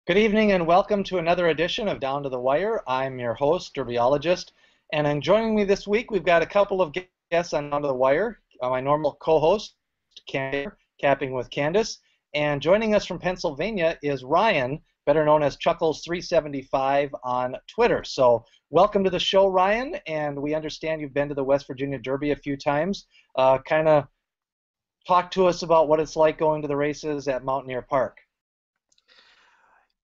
Good evening and welcome to another edition of Down to the Wire. I'm your host, derbiologist, and joining me this week we've got a couple of guests on Down to the Wire. My normal co-host, Candice, capping with Candice, and joining us from Pennsylvania is Ryan, better known as Chuckles375 on Twitter. So welcome to the show, Ryan, and we understand you've been to the West Virginia Derby a few times. Kind of talk to us about what it's like going to the races at Mountaineer Park.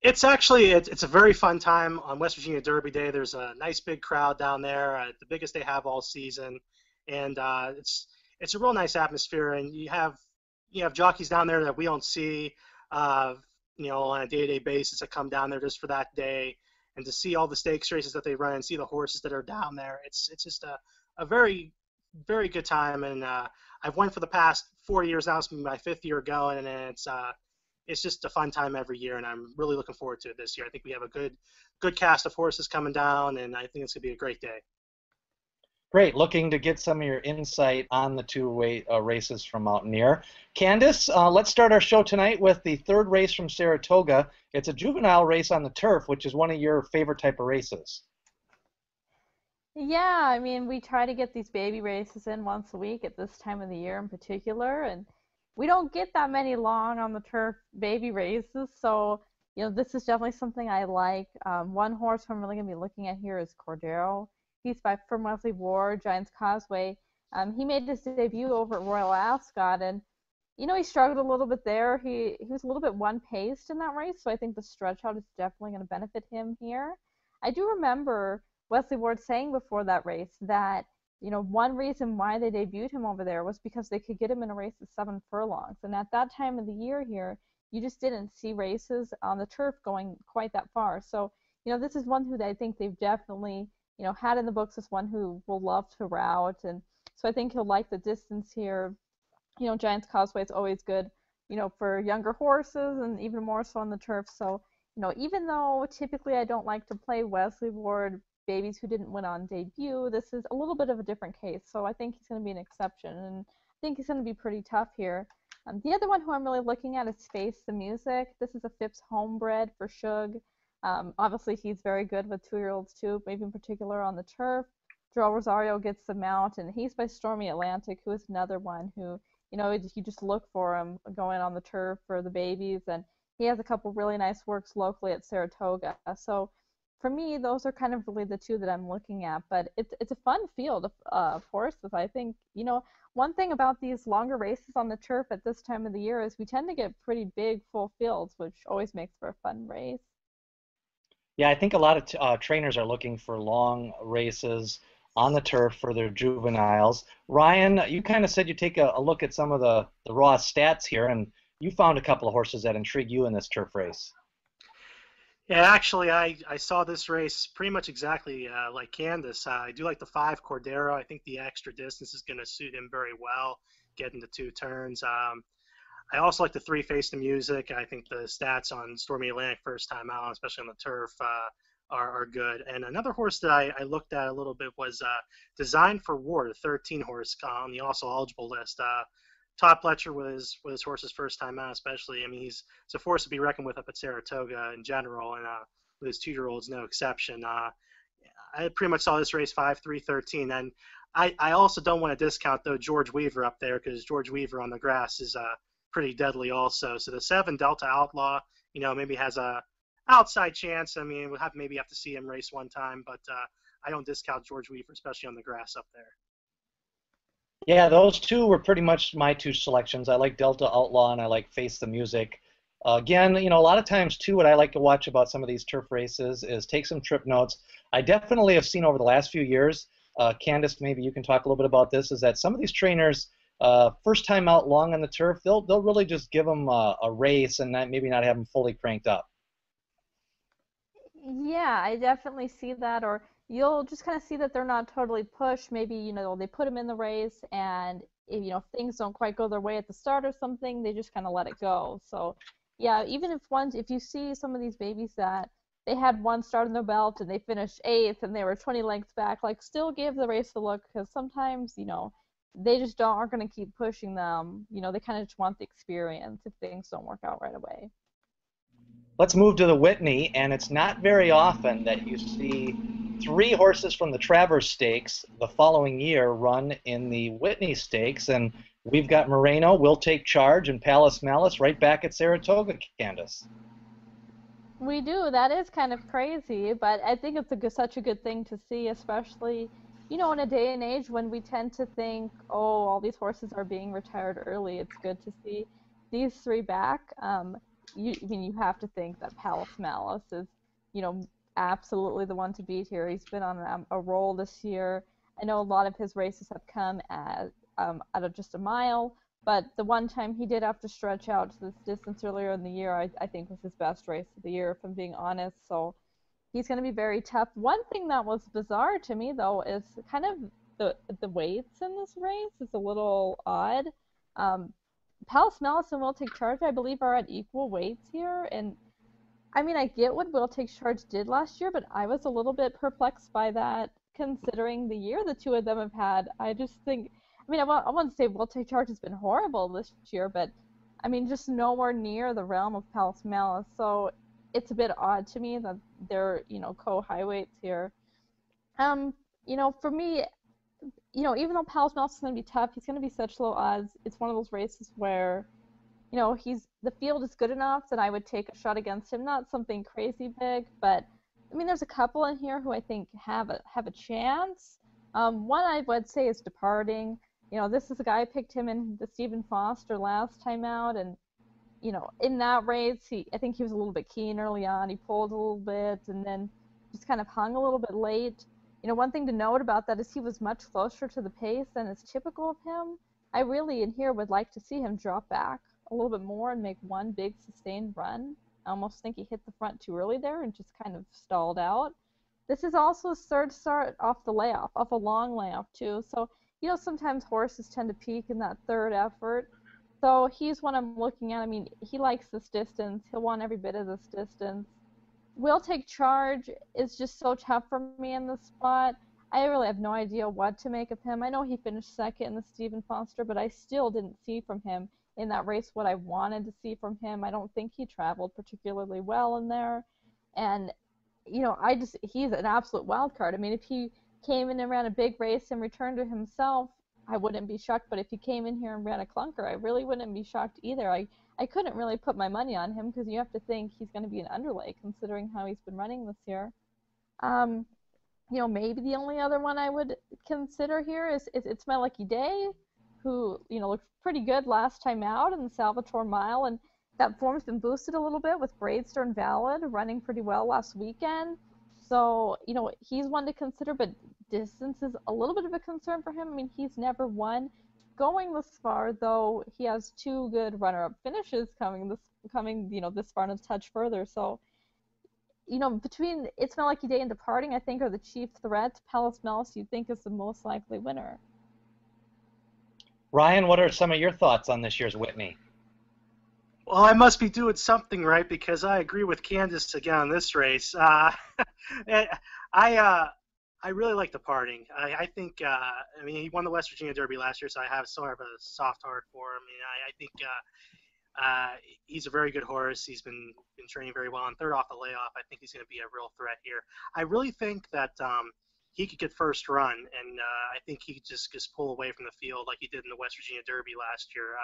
It's actually it's a very fun time on West Virginia Derby Day. There's a nice big crowd down there, the biggest they have all season, and it's a real nice atmosphere. And you have jockeys down there that we don't see, on a day-to-day basis that come down there just for that day, and to see all the stakes races that they run and see the horses that are down there. It's just a very very good time, and I've went for the past 4 years now. It's been my fifth year going, and it's just a fun time every year, and I'm really looking forward to it this year. I think we have a good cast of horses coming down, and I think it's going to be a great day. Great. Looking to get some of your insight on the two races from Mountaineer. Candice, let's start our show tonight with the third race from Saratoga. It's a juvenile race on the turf, which is one of your favorite type of races. Yeah, I mean, we try to get these baby races in once a week at this time of the year in particular, and we don't get that many long on the turf baby races, so this is definitely something I like. One horse I'm really going to be looking at here is Cordero. He's from Wesley Ward, Giants Causeway. He made his debut over at Royal Ascot, and he struggled a little bit there. He was a little bit one-paced in that race, so I think the stretch out is definitely going to benefit him here. I do remember Wesley Ward saying before that race that one reason why they debuted him over there was because they could get him in a race at 7 furlongs. And at that time of the year here, you just didn't see races on the turf going quite that far. So, this is one who I think they've definitely, had in the books as one who will love to route. And so I think he'll like the distance here. Giants Causeway is always good, for younger horses and even more so on the turf. So, even though typically I don't like to play Wesley Ward babies who didn't win on debut, this is a little bit of a different case, so I think he's going to be an exception, and I think he's going to be pretty tough here. The other one who I'm really looking at is Face the Music. This is a Phipps homebred for Shug. Obviously, he's very good with 2-year-olds too, maybe in particular on the turf. Joel Rosario gets the mount, and he's by Stormy Atlantic, who is another one who, you just look for him going on the turf for the babies, and he has a couple really nice works locally at Saratoga. So for me, those are kind of really the two that I'm looking at, but it's a fun field of horses. I think, one thing about these longer races on the turf at this time of the year is we tend to get pretty big, full fields, which always makes for a fun race. Yeah, I think a lot of trainers are looking for long races on the turf for their juveniles. Ryan, you kind of said you take a look at some of the raw stats here, and you found a couple of horses that intrigue you in this turf race. Yeah, actually, I saw this race pretty much exactly like Candice. I do like the 5 Cordero. I think the extra distance is going to suit him very well, getting the 2 turns. I also like the 3 Face the Music. I think the stats on Stormy Atlantic first time out, especially on the turf, are good. And another horse that I looked at a little bit was Designed for War, the 13 horse on the also eligible list. Todd Pletcher was his horse's first time out, especially. I mean, he's a force to be reckoned with up at Saratoga in general, and with his 2-year-olds, no exception. I pretty much saw this race 5-3-13, and I also don't want to discount though George Weaver up there, because George Weaver on the grass is pretty deadly also. So the 7 Delta Outlaw, maybe has a outside chance. I mean, we'll maybe have to see him race one time, but I don't discount George Weaver, especially on the grass up there. Yeah, those two were pretty much my 2 selections. I like Delta Outlaw and I like Face the Music. Again, a lot of times too, what I like to watch about some of these turf races is take some trip notes. I definitely have seen over the last few years, Candice, maybe you can talk a little bit about this, is that some of these trainers, first time out long on the turf, they'll really just give them a race and maybe not have them fully cranked up. Yeah, I definitely see that, or you'll just kind of see that they're not totally pushed. Maybe, they put them in the race, and if things don't quite go their way at the start or something, they just kind of let it go. So, yeah, even if you see some of these babies that they had one start in their belt and they finished 8th and they were 20 lengths back, like, still give the race a look, because sometimes, they just aren't going to keep pushing them. They kind of just want the experience if things don't work out right away. Let's move to the Whitney, and it's not very often that you see three horses from the Travers Stakes the following year run in the Whitney Stakes, and we've got Moreno, Will Take Charge, and Palace Malice right back at Saratoga, Candice. We do. That is kind of crazy, but I think it's such a good thing to see, especially, in a day and age when we tend to think, oh, all these horses are being retired early. It's good to see these three back. You have to think that Palace Malice is, absolutely the one to beat here. He's been on a roll this year. I know a lot of his races have come at out of just a mile. But the one time he did have to stretch out to this distance earlier in the year, I think was his best race of the year, if I'm being honest. So he's going to be very tough. One thing that was bizarre to me, though, is kind of the weights in this race. It's a little odd. Palace Malice and Will Take Charge, I believe, are at equal weights here. And, I mean, I get what Will Take Charge did last year, but I was a little bit perplexed by that, considering the year the two of them have had. I just think... I mean, I want to say Will Take Charge has been horrible this year, but, I mean, just nowhere near the realm of Palace Malice. So it's a bit odd to me that they're, co-high weights here. For me, even though Palace Malice is going to be tough, he's going to be such low odds. It's one of those races where, the field is good enough that I would take a shot against him. Not something crazy big, but, I mean, there's a couple in here who I think have a chance. One I would say is Departing. This is a guy, I picked him in the Stephen Foster last time out, and, in that race, I think he was a little bit keen early on. He pulled a little bit and then just kind of hung a little bit late. One thing to note about that is he was much closer to the pace than is typical of him. I really, in here, would like to see him drop back a little bit more and make one big sustained run. I almost think he hit the front too early there and just kind of stalled out. This is also his third start off the layoff, off a long layoff too. So, sometimes horses tend to peak in that third effort. So he's one I'm looking at. I mean, he likes this distance. He'll want every bit of this distance. Will Take Charge is just so tough for me in this spot. I really have no idea what to make of him. I know he finished second in the Stephen Foster, but I still didn't see from him in that race what I wanted to see from him. I don't think he traveled particularly well in there. And he's an absolute wild card. I mean, if he came in and ran a big race and returned to himself, I wouldn't be shocked. But if he came in here and ran a clunker, I really wouldn't be shocked either. I couldn't really put my money on him because you have to think he's going to be an underlay considering how he's been running this year. Maybe the only other one I would consider here is It's My Lucky Day, who, looked pretty good last time out in the Salvatore Mile, and that form's been boosted a little bit with Braidstone Valid running pretty well last weekend. So, he's one to consider, but distance is a little bit of a concern for him. I mean, he's never won. Going this far, though, he has two good runner-up finishes coming this far and a touch further. So, between It's My Lucky Day and Departing, I think are the chief threats. Palace Malice, you think, is the most likely winner. Ryan, what are some of your thoughts on this year's Whitney? Well, I must be doing something right because I agree with Candice again on this race. I really like Departing. I think, he won the West Virginia Derby last year, so I have sort of a soft heart for him. I think he's a very good horse. He's been training very well. And third off the layoff, I think he's going to be a real threat here. I really think that he could get first run, and I think he could just pull away from the field like he did in the West Virginia Derby last year.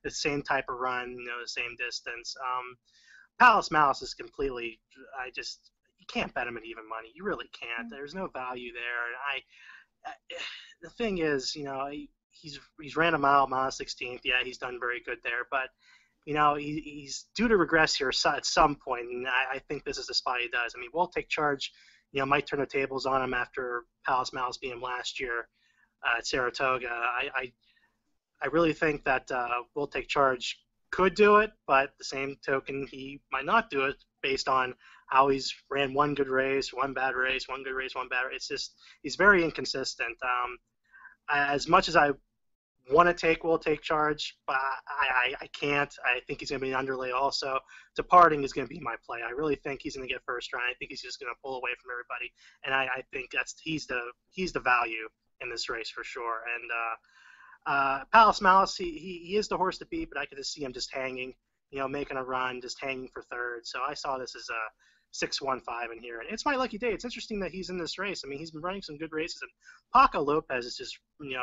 The same type of run, the same distance. Palace Malice is completely, you can't bet him at even money. You really can't. There's no value there. And the thing is, he's ran a mile 16th. Yeah, he's done very good there, but he's due to regress here at some point, and I think this is the spot he does. I mean, Will Take Charge, might turn the tables on him after Palace Malice beat him last year at Saratoga. I really think that Will Take Charge could do it, but at the same token, he might not do it based on how he's ran one good race, one bad race, one good race, one bad race. It's just he's very inconsistent. As much as I want to take Will Take Charge, but I can't. I think he's going to be an underlay also. Departing is going to be my play. I really think he's going to get first run. I think he's just going to pull away from everybody, and I think he's the value in this race for sure. And Palace Malice, he is the horse to beat, but I could just see him just hanging. making a run, just hanging for third. So I saw this as a 6-1-5 in here, and it's my lucky day. It's interesting that he's in this race. I mean, he's been running some good races, and Paco Lopez is just,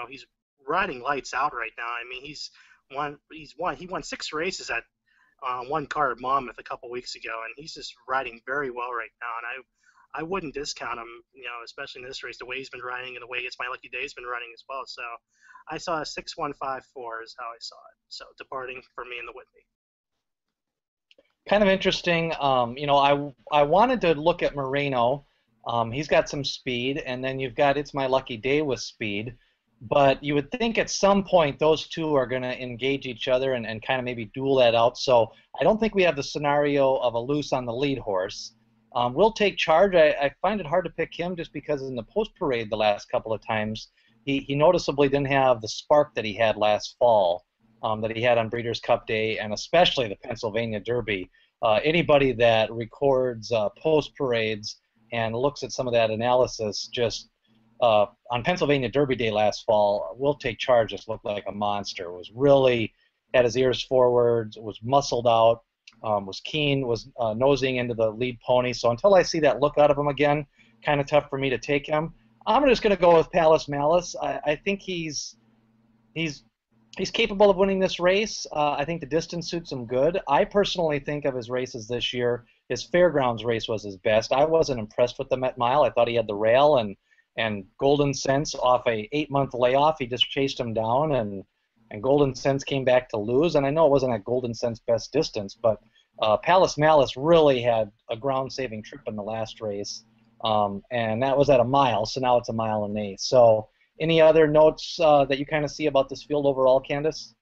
he's riding lights out right now. I mean, he won 6 races at one car at Monmouth a couple weeks ago, and he's just riding very well right now. And I wouldn't discount him, especially in this race, the way he's been riding and the way It's My Lucky Day's been running as well. So I saw a 6-1-5-4 is how I saw it. So departing for me in the Whitney. Kind of interesting. I wanted to look at Moreno. He's got some speed, and then you've got It's My Lucky Day with speed. But you would think at some point those two are going to engage each other and kind of maybe duel that out. So I don't think we have the scenario of a loose on the lead horse. We'll Take Charge. I find it hard to pick him just because in the post parade the last couple of times he noticeably didn't have the spark that he had last fall, that he had on Breeders' Cup Day, and especially the Pennsylvania Derby. Anybody that records post parades and looks at some of that analysis, just on Pennsylvania Derby Day last fall, Will Take Charge just looked like a monster. Was really had his ears forward, was muscled out, was keen, was nosing into the lead pony. So until I see that look out of him again, kind of tough for me to take him. I'm just going to go with Malice. I think he's capable of winning this race. I think the distance suits him good. I personally think of his races this year, his Fairgrounds race was his best. I wasn't impressed with the Met Mile. I thought he had the rail and Golden Sense off a 8-month layoff. He just chased him down, and Golden Sense came back to lose. And I know it wasn't at Golden Sense best distance, but Malice really had a ground-saving trip in the last race, and that was at a mile, so now it's a 1.1 miles. So any other notes that you kind of see about this field overall, Candice?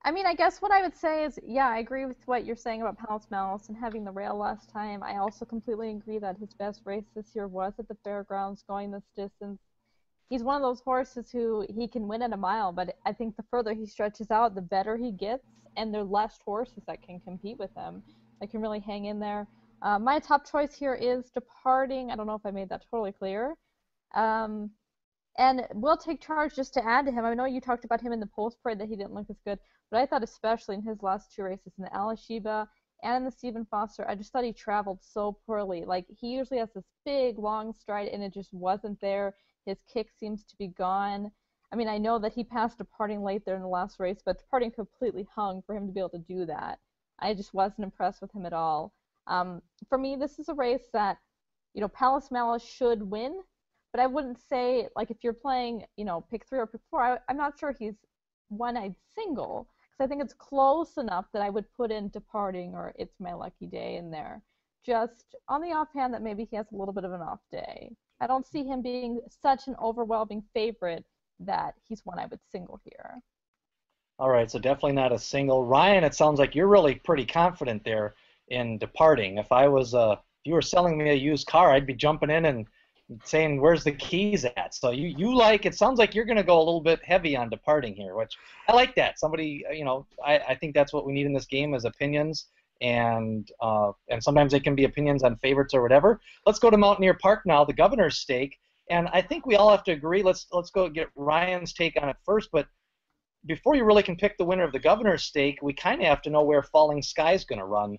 I mean, I guess what I would say is, yeah, I agree with what you're saying about Malice and having the rail last time. I also completely agree that his best race this year was at the Fairgrounds, going this distance. He's one of those horses who he can win at a mile, but I think the further he stretches out, the better he gets, and there are less horses that can compete with him, that can really hang in there. My top choice here is Departing. I don't know if I made that totally clear. And Will Take Charge, just to add to him. I know you talked about him in the post parade that he didn't look as good, but I thought especially in his last 2 races, in the Alashiba and in the Stephen Foster, I just thought he traveled so poorly. Like, he usually has this big, long stride, and it just wasn't there. His kick seems to be gone. I mean, I know that he passed Departing late there in the last race, but Departing completely hung for him to be able to do that. I just wasn't impressed with him at all. For me, this is a race that, Malice should win, but I wouldn't say, like, if you're playing, pick 3 or pick 4, I'm not sure he's one I'd single, because I think it's close enough that I would put in Departing or It's My Lucky Day in there, just on the offhand that maybe he has a little bit of an off day. I don't see him being such an overwhelming favorite that he's one I would single here. All right, so definitely not a single. Ryan, it sounds like you're really pretty confident there in Departing. If you were selling me a used car, I'd be jumping in and saying, where's the keys at? So it sounds like you're going to go a little bit heavy on Departing here, which I like that. Somebody, I think that's what we need in this game is opinions, and sometimes they can be opinions on favorites or whatever. Let's go to Mountaineer Park now, the Governor's Stake, and I think we all have to agree. Let's go get Ryan's take on it first, but before you really can pick the winner of the Governor's Stake, we kind of have to know where Falling Sky's going to run,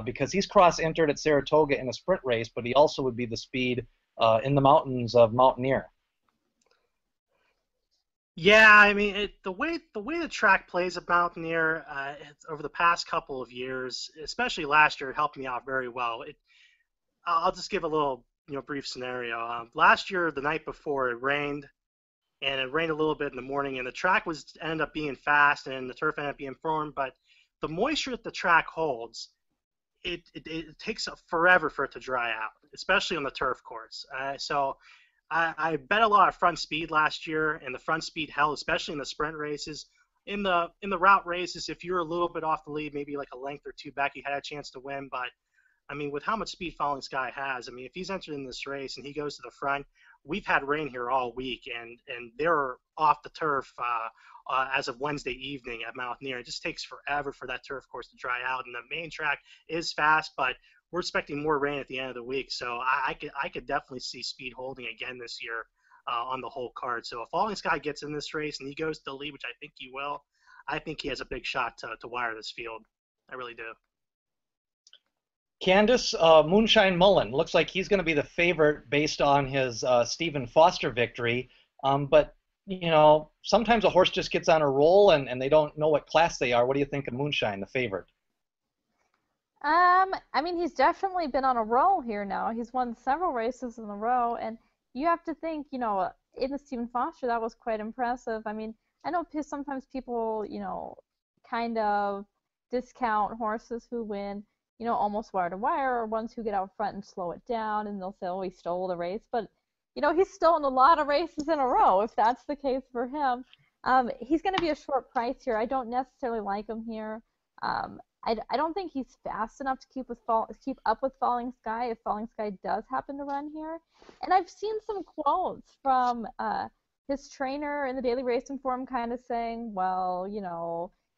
because he's cross-entered at Saratoga in a sprint race, but he also would be the speed in the mountains of Mountaineer. Yeah, I mean, the way the track plays at Mountaineer over the past couple of years, especially last year, it helped me out very well. I'll just give a little brief scenario. Last year, the night before, it rained, and it rained a little bit in the morning, and the track ended up being fast, and the turf ended up being firm, but the moisture that the track holds, it takes forever for it to dry out, especially on the turf course. So I bet a lot of front speed last year, and the front speed held, especially in the sprint races. In the route races, if you're a little bit off the lead, maybe like a length or 2 back, you had a chance to win. But I mean, with how much speed Falling Sky has, I mean, if he's entered in this race and he goes to the front, we've had rain here all week, and they're off the turf as of Wednesday evening at Mountaineer. It just takes forever for that turf course to dry out, and the main track is fast, but we're expecting more rain at the end of the week, so I could definitely see speed holding again this year on the whole card. So if Falling Sky gets in this race and he goes to the lead, which I think he will, I think he has a big shot to wire this field. I really do. Candice, Moonshine Mullen looks like he's going to be the favorite based on his Stephen Foster victory. But sometimes a horse just gets on a roll and they don't know what class they are. What do you think of Moonshine, the favorite? I mean, he's definitely been on a roll here now. He's won several races in a row, and you have to think, in the Stephen Foster, that was quite impressive. I mean, I know sometimes people, kind of discount horses who win, almost wire to wire, or ones who get out front and slow it down, and they'll say, oh, he stole the race. But, he's stolen a lot of races in a row, if that's the case for him. He's going to be a short price here. I don't necessarily like him here. I don't think he's fast enough to keep up with Falling Sky if Falling Sky does happen to run here. And I've seen some quotes from his trainer in the Daily Racing Forum kind of saying, well,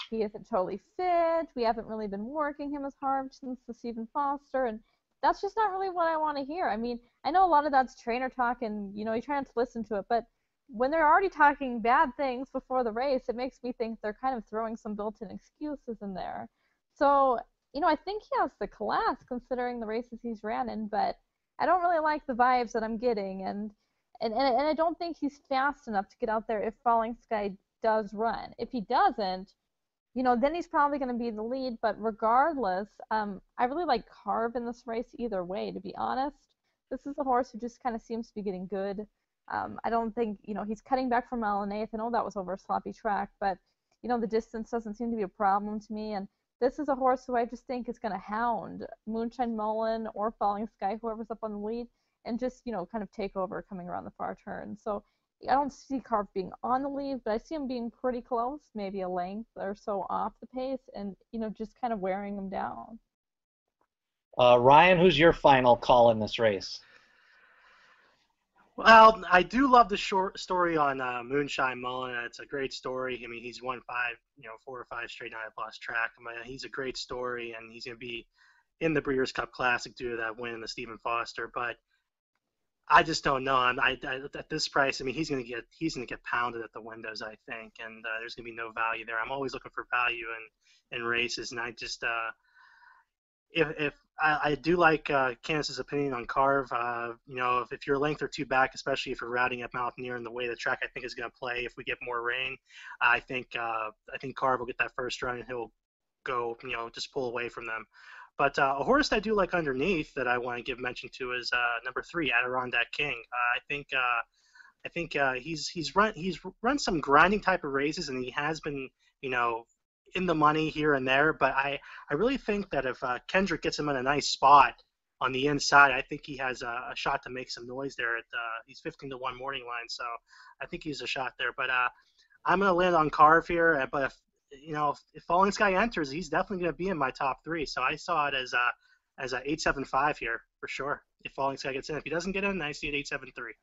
he isn't totally fit. We haven't really been working him as hard since the Stephen Foster, and that's just not really what I want to hear. I mean, I know a lot of that's trainer talk, and you try not to listen to it, but when they're already talking bad things before the race, it makes me think they're kind of throwing some built-in excuses in there. So, I think he has the class considering the races he's ran in, but I don't really like the vibes that I'm getting, and I don't think he's fast enough to get out there if Falling Sky does run. If he doesn't, then he's probably going to be in the lead, but regardless, I really like Carve in this race either way, to be honest. This is a horse who just kind of seems to be getting good. I don't think, he's cutting back from Malice. I know that was over a sloppy track, but, the distance doesn't seem to be a problem to me, and this is a horse who I just think is going to hound Moonshine Mullen or Falling Sky, whoever's up on the lead, and just, kind of take over coming around the far turn. So I don't see Carve being on the lead, but I see him being pretty close, maybe a length or so off the pace, and, just kind of wearing him down. Ryan, who's your final call in this race? Well, I do love the short story on Moonshine Mullen. It's a great story. I mean, he's won 4 or 5 straight night lost track. I mean, he's a great story, and he's going to be in the Breeders' Cup Classic due to that win in the Stephen Foster. But I just don't know. At this price, I mean, he's going to get pounded at the windows, I think, and there's going to be no value there. I'm always looking for value in races, and I just if I do like Candice's opinion on Carve. If you're a length or two back, especially if you're routing at Mountaineer and the way the track I think is going to play, if we get more rain, I think Carve will get that first run and he'll go, just pull away from them. But a horse that I do like underneath that I want to give mention to is number 3, Adirondack King. I think he's run some grinding type of races, and he has been, in the money here and there, but I really think that if Kendrick gets him in a nice spot on the inside, I think he has a shot to make some noise there. He's 15-1 morning line, so I think he's a shot there. But I'm going to land on Carve here. But if Falling Sky enters, he's definitely going to be in my top 3. So I saw it as a 8.75 here for sure. If Falling Sky gets in, if he doesn't get in, I see it 8.73.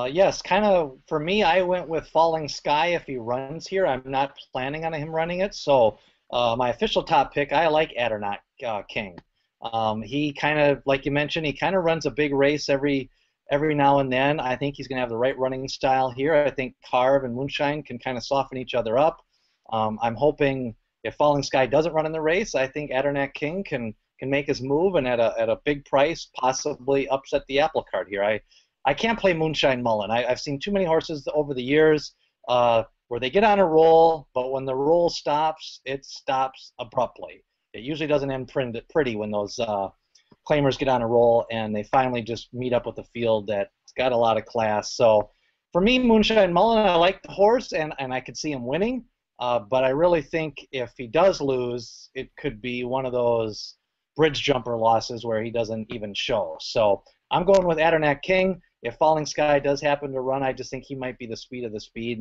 Yes, kind of for me, I went with Falling Sky if he runs here. I'm not planning on him running it, so my official top pick, I like Adirondack King. He kind of, like you mentioned, he kind of runs a big race every now and then. I think he's going to have the right running style here. I think Carve and Moonshine can kind of soften each other up. I'm hoping if Falling Sky doesn't run in the race, I think Adirondack King can make his move and at a big price possibly upset the apple cart here. I can't play Moonshine Mullen. I've seen too many horses over the years where they get on a roll, but when the roll stops, it stops abruptly. It usually doesn't end pretty when those claimers get on a roll and they finally just meet up with a field that's got a lot of class. So for me, Moonshine Mullen, I like the horse, and I could see him winning, but I really think if he does lose, it could be one of those bridge jumper losses where he doesn't even show. So I'm going with Adirondack King. If Falling Sky does happen to run, I just think he might be the speed of the speed,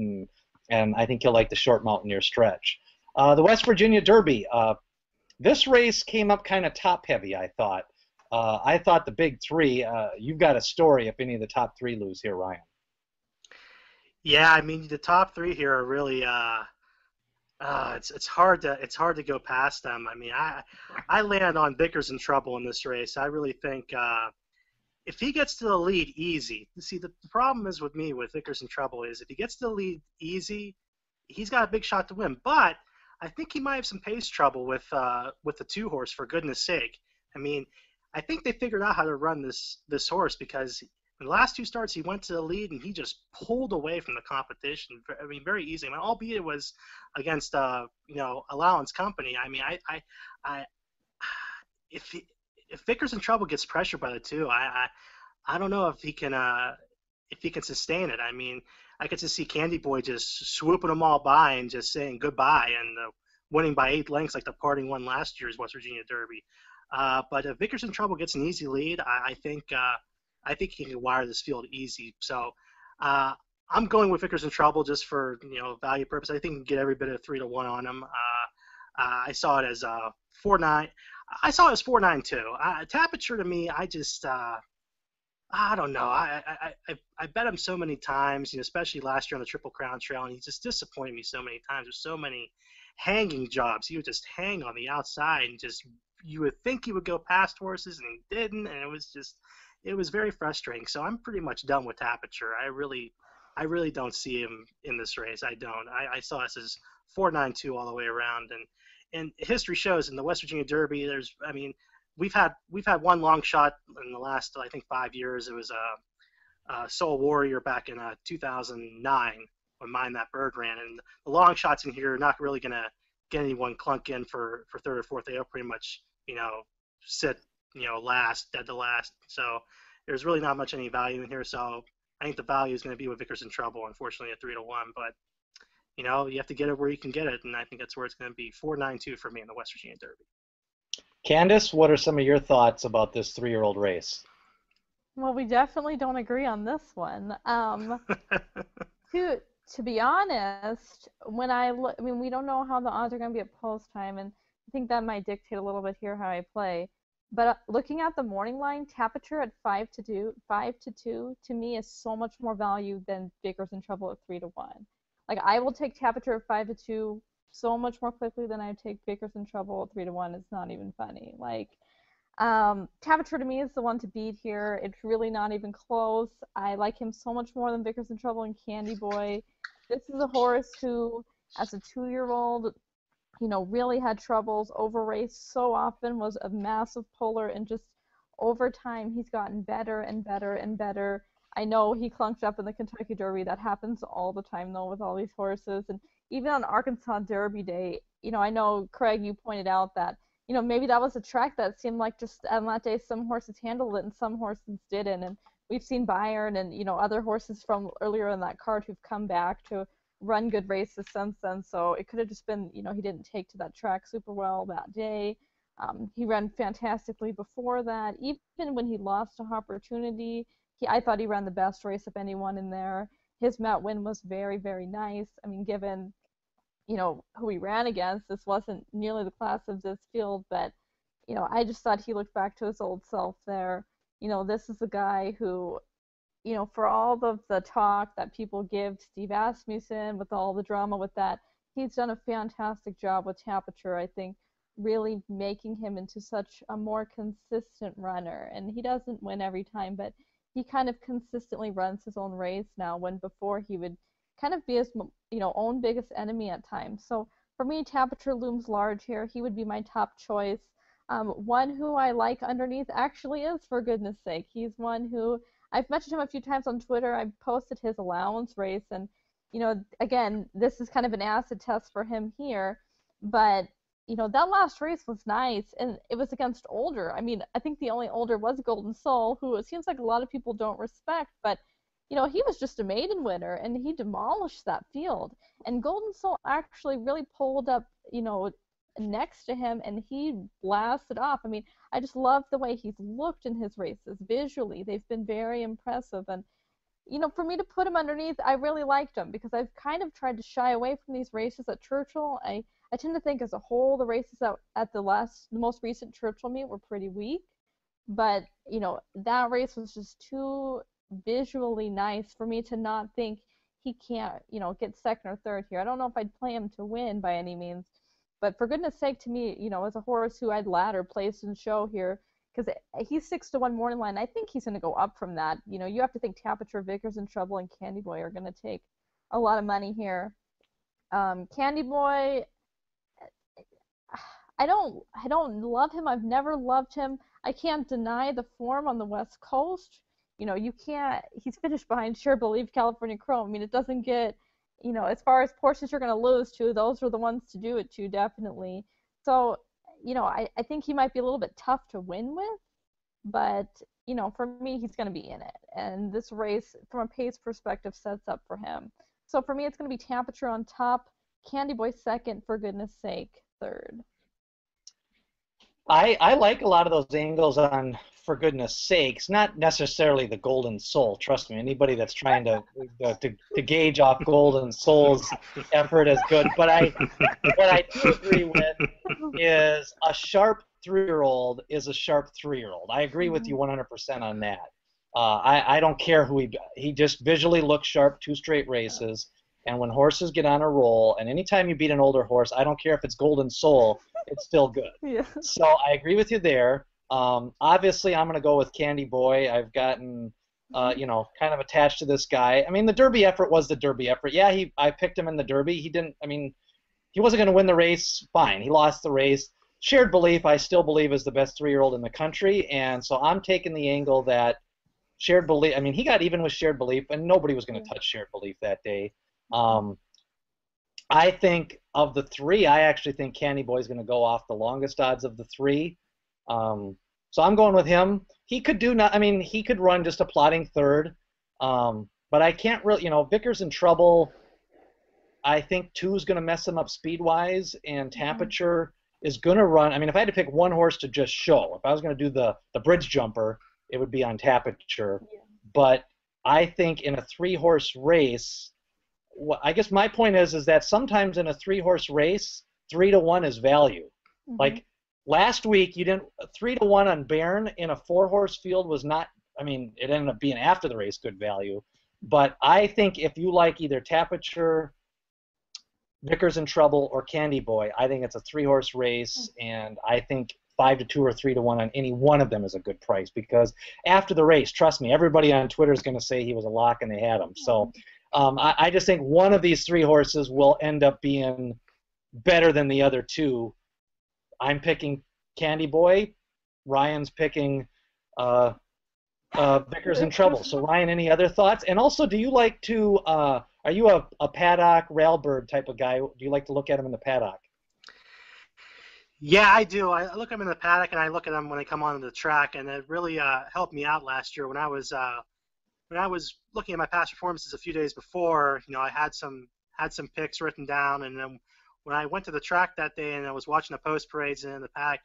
and I think he'll like the short Mountaineer stretch. The West Virginia Derby. This race came up kind of top-heavy, I thought. I thought the big 3, you've got a story if any of the top 3 lose here, Ryan. Yeah, I mean, the top 3 here are really it's hard to go past them. I mean, I land on Vicar's in trouble in this race. I really think if he gets to the lead easy, see, the problem is with me with Vickers in trouble is if he gets to the lead easy, he's got a big shot to win. But I think he might have some pace trouble with the 2-horse, for goodness sake. I mean, I think they figured out how to run this horse, because in the last 2 starts he went to the lead and he just pulled away from the competition. I mean, very easily. I mean, albeit it was against Allowance Company. I mean, I if Vickers in Trouble gets pressured by the 2, I don't know if he can sustain it. I mean, I could just see Candy Boy just swooping them all by and just saying goodbye and winning by 8 lengths like the parting won last year's West Virginia Derby. But if Vickers in Trouble gets an easy lead, I think he can wire this field easy. So I'm going with Vickers in Trouble just for value purpose. I think we can get every bit of 3 to 1 on him. I saw it as 4-9. I saw it as 4-9 too. Tapiture to me, I don't know. I bet him so many times, especially last year on the Triple Crown Trail, and he just disappointed me so many times. There's so many hanging jobs. He would just hang on the outside, and just you would think he would go past horses, and he didn't, and it was very frustrating. So I'm pretty much done with Tapiture. I really don't see him in this race. I don't. I saw this as 4-9-2 all the way around, and history shows in the West Virginia Derby, we've had one long shot in the last, I think, 5 years. It was Soul Warrior back in 2009 when Mind That Bird ran, and the long shots in here are not really going to get anyone clunk in for 3rd or 4th. They'll pretty much sit dead to last. So there's really not much any value in here. So I think the value is going to be with Vickers in Trouble, unfortunately, at 3 to 1. But you have to get it where you can get it, and I think that's where it's going to be. 4-9-2 for me in the West Virginia Derby. Candice, what are some of your thoughts about this 3-year-old race? Well, we definitely don't agree on this one. To be honest, I mean, we don't know how the odds are going to be at post time, and I think that might dictate a little bit here how I play. But looking at the morning line, Tapiture at 5-2 to me is so much more value than Vickers in Trouble at 3 to 1. Like, I will take Tapiture at 5-2 so much more quickly than I take Vickers in Trouble at 3 to 1. It's not even funny. Like, Tapiture to me is the one to beat here. It's really not even close. I like him so much more than Vickers in Trouble and Candy Boy. This is a horse who, as a 2-year-old, really had troubles, over-raced so often, was a massive puller, and just over time he's gotten better and better and better. I know he clunked up in the Kentucky Derby. That happens all the time, though, with all these horses. And even on Arkansas Derby Day, I know, Craig, you pointed out that, maybe that was a track that seemed like just on that day some horses handled it and some horses didn't. And we've seen Bayern and, other horses from earlier in that card who've come back to run good races since then. So it could have just been, he didn't take to that track super well that day. He ran fantastically before that. Even when he lost an opportunity, I thought he ran the best race of anyone in there. His Met win was very, very nice. I mean, given, who he ran against, this wasn't nearly the class of this field, but, I just thought he looked back to his old self there. This is a guy who, for all of the talk that people give Steve Asmussen with all the drama with that, he's done a fantastic job with Tapiture, I think, really making him into such a more consistent runner. And he doesn't win every time, but he kind of consistently runs his own race now, when before he would kind of be his own biggest enemy at times. So for me, Tapiture looms large here. He would be my top choice. One who I like underneath actually is For Goodness Sake. He's one who I've mentioned him a few times on Twitter. I've posted his allowance race, and again, this is kind of an acid test for him here, but that last race was nice, and it was against older. I mean, I think the only older was Golden Soul, who it seems like a lot of people don't respect, but he was just a maiden winner, and he demolished that field. And Golden Soul actually really pulled up, next to him, and he blasted off. I mean, I just love the way he's looked in his races visually. They've been very impressive, and for me to put him underneath, I really liked him, because I've kind of tried to shy away from these races at Churchill. I tend to think as a whole the races at the most recent Churchill meet were pretty weak, but that race was just too visually nice for me to not think he can't get second or third here. I don't know if I'd play him to win by any means, but For Goodness Sake, to me, as a horse who I'd ladder, place, and show here, because he's 6 to 1 morning line. I think he's going to go up from that. You have to think Tapiture, Vickers in Trouble, and Candy Boy are going to take a lot of money here. Candy Boy, I don't love him. I've never loved him. I can't deny the form on the West Coast. You can't. He's finished behind Sure Believe, California Chrome. I mean, it doesn't get, as far as horses you're going to lose to, those are the ones to do it to, definitely. So, I think he might be a little bit tough to win with, but, for me, he's going to be in it. And this race, from a pace perspective, sets up for him. So for me, it's going to be Tapiture on top, Candy Boy second, for goodness sake, third. I like a lot of those angles on For Goodness Sakes, not necessarily the Golden Soul. Trust me, anybody that's trying to gauge off Golden Soul's effort is good. But what I do agree with is a sharp 3-year-old is a sharp 3-year-old. I agree with you 100% on that. I don't care who he just visually looks sharp 2 straight races. And when horses get on a roll, and anytime you beat an older horse, I don't care if it's Golden Soul, it's still good. Yeah. So I agree with you there. Obviously, I'm going to go with Candy Boy. I've gotten, kind of attached to this guy. I mean, the Derby effort was the Derby effort. Yeah, I picked him in the Derby. He wasn't going to win the race. Fine, he lost the race. Shared Belief, I still believe, is the best 3-year-old in the country, and so I'm taking the angle that Shared Belief. I mean, he got even with Shared Belief, and nobody was going to touch Shared Belief that day. I think of the 3, I actually think Candy Boy is going to go off the longest odds of the 3. So I'm going with him. He could he could run just a plodding third, but I can't really, Vicar's in trouble. I think 2 is going to mess him up speed-wise, and Tapiture is going to run. I mean, if I had to pick one horse to just show, if I was going to do the bridge jumper, it would be on Tapiture. Yeah. But I think in a 3-horse race, I guess my point is that sometimes in a 3-horse race, 3-1 is value. Mm-hmm. Like last week, 3-1 on Bairn in a 4-horse field was not. I mean, it ended up being after the race good value. But I think if you like either Tapiture, Vicar's in Trouble, or Candy Boy, I think it's a 3-horse race, and I think 5-2 or 3-1 on any one of them is a good price, because after the race, trust me, everybody on Twitter is going to say he was a lock and they had him. So I just think one of these 3 horses will end up being better than the other 2. I'm picking Candy Boy. Ryan's picking Vicar's in Trouble. So Ryan, any other thoughts? And also, do you like to? Are you a paddock railbird type of guy? Do you like to look at him in the paddock? Yeah, I do. I look at them in the paddock, and I look at them when they come onto the track, and it really helped me out last year when I was looking at my past performances a few days before. I had some picks written down, and then when I went to the track that day and I was watching the post parades and in the paddock,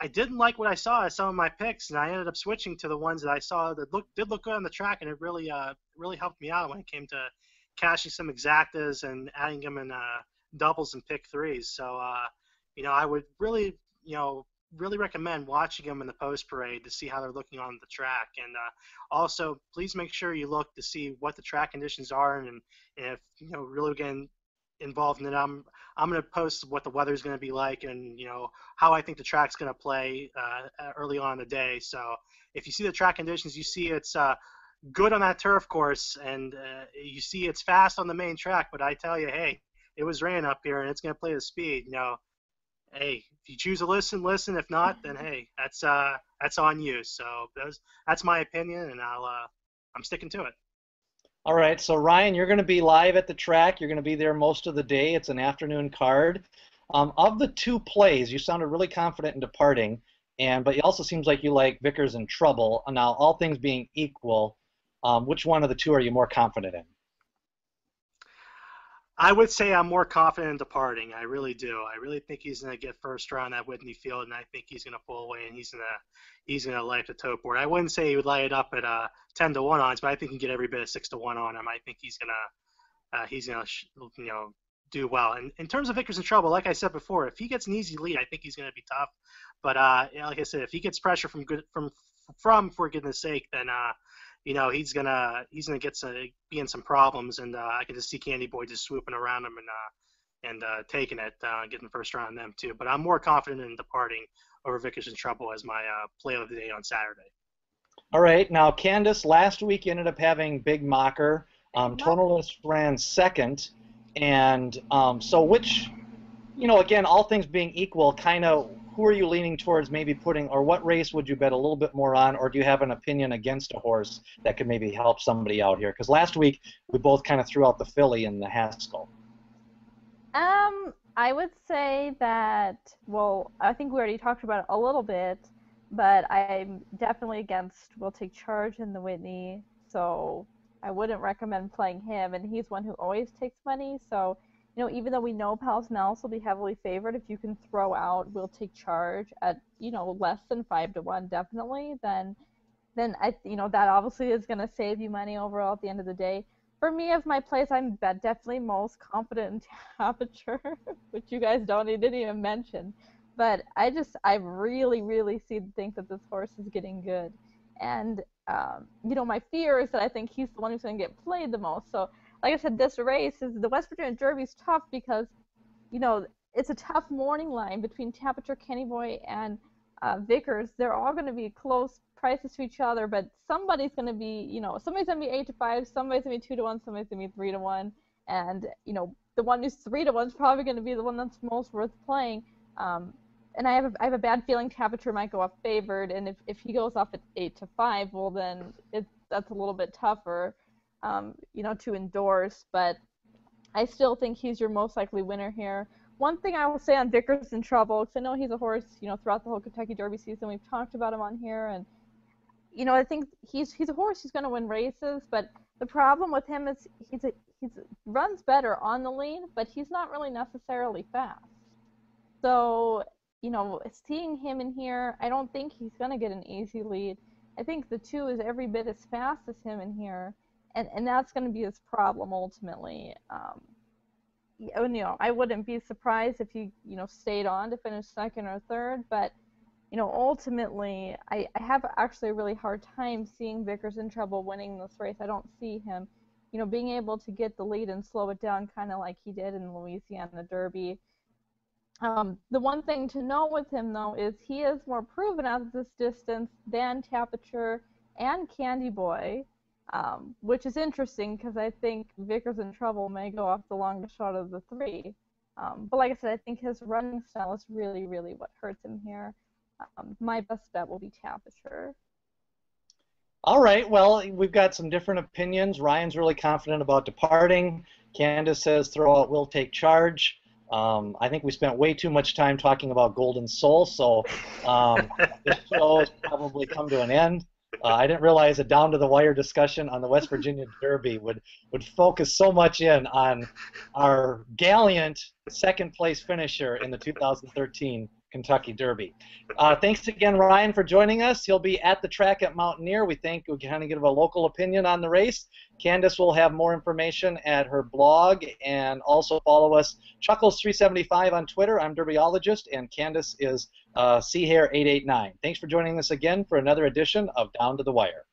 I didn't like what I saw as some of my picks, and I ended up switching to the ones that I saw that did look good on the track, and it really helped me out when it came to cashing some exactas and adding them in doubles and pick 3s. So I would really recommend watching them in the post parade to see how they're looking on the track, and also please make sure you look to see what the track conditions are, and if really getting involved in it. I'm going to post what the weather's going to be like, and how I think the track's going to play early on in the day. So if you see the track conditions, you see it's good on that turf course, and you see it's fast on the main track, but I tell you, hey, it was raining up here, and it's going to play the speed. Hey, if you choose to listen. If not, then hey, that's on you. So that's my opinion, and I'm sticking to it. All right, so Ryan, you're going to be live at the track. You're going to be there most of the day. It's an afternoon card. Of the 2 plays, you sounded really confident in Departing, but it also seems like you like Vicar's in Trouble. Now, all things being equal, which one of the 2 are you more confident in? I would say I'm more confident in Departing. I really do. I really think he's going to get first round at Whitney Field, and I think he's going to pull away, and he's going to light the tote board. I wouldn't say he would light it up at 10-1 odds, but I think he can get every bit of 6-1 on him. I think he's going to do well. And in terms of Vicar's in Trouble, like I said before, if he gets an easy lead, I think he's going to be tough. But like I said, if he gets pressure from For Goodness Sake, then he's gonna be in some problems, and I can just see Candy Boy just swooping around him and taking it, getting first round on them too. But I'm more confident in Departing over Vicar's in Trouble as my play of the day on Saturday. All right, now Candice last week ended up having Big Mocker. Tonalist ran second, And so which, again, all things being equal, kind of who are you leaning towards maybe putting, or what race would you bet a little bit more on, or do you have an opinion against a horse that could maybe help somebody out here? Because last week we both kind of threw out the filly and the Haskell. I would say that, well, I think we already talked about it a little bit, but I'm definitely against Will Take Charge in the Whitney, so I wouldn't recommend playing him, and he's one who always takes money, so, even though we know Palace Malice will be heavily favored, if you can throw out Will Take Charge at, less than 5-1 definitely, then that obviously is going to save you money overall at the end of the day. For me, of my plays, I'm definitely most confident in Tapiture, which you guys didn't even mention. But I really, really think that this horse is getting good. And, my fear is that I think he's the one who's going to get played the most. So, like I said, this race, the West Virginia Derby is tough because, it's a tough morning line between Tapiture, Kenny Boy, and Vickers. They're all going to be close prices to each other, but somebody's going to be, somebody's going to be 8-5, somebody's going to be 2-1, somebody's going to be 3-1, and, the one who's 3-1 is probably going to be the one that's most worth playing. And I have a bad feeling Tapiture might go up favored, and if he goes off at 8-5, well then that's a little bit tougher, to endorse. But I still think he's your most likely winner here. One thing I will say on Vickers in trouble, because I know he's a horse, throughout the whole Kentucky Derby season, we've talked about him on here, and I think he's a horse who's going to win races, but the problem with him is he runs better on the lead, but he's not really necessarily fast. So, seeing him in here, I don't think he's going to get an easy lead. I think the 2 is every bit as fast as him in here, and that's going to be his problem ultimately. I wouldn't be surprised if he, stayed on to finish second or third, but ultimately, I have actually a really hard time seeing Vickers in trouble winning this race. I don't see him, being able to get the lead and slow it down kind of like he did in the Louisiana Derby. The one thing to know with him, though, is he is more proven at this distance than Tapiture and Candy Boy, which is interesting because I think Vickers in trouble may go off the longest shot of the 3. But like I said, I think his running style is really, really what hurts him here. My best bet will be Tapiture. All right, well, we've got some different opinions. Ryan's really confident about departing. Candice says throw out Will Take Charge. I think we spent way too much time talking about Golden Soul, so this show has probably come to an end. I didn't realize a down-to-the-wire discussion on the West Virginia Derby would focus so much in on our gallant second-place finisher in the 2013 Kentucky Derby. Thanks again, Ryan, for joining us. He'll be at the track at Mountaineer. We think we can kind of give a local opinion on the race. Candice will have more information at her blog, and also follow us, Chuckles375 on Twitter. I'm Derbyologist, and Candice is CHair889. Thanks for joining us again for another edition of Down to the Wire.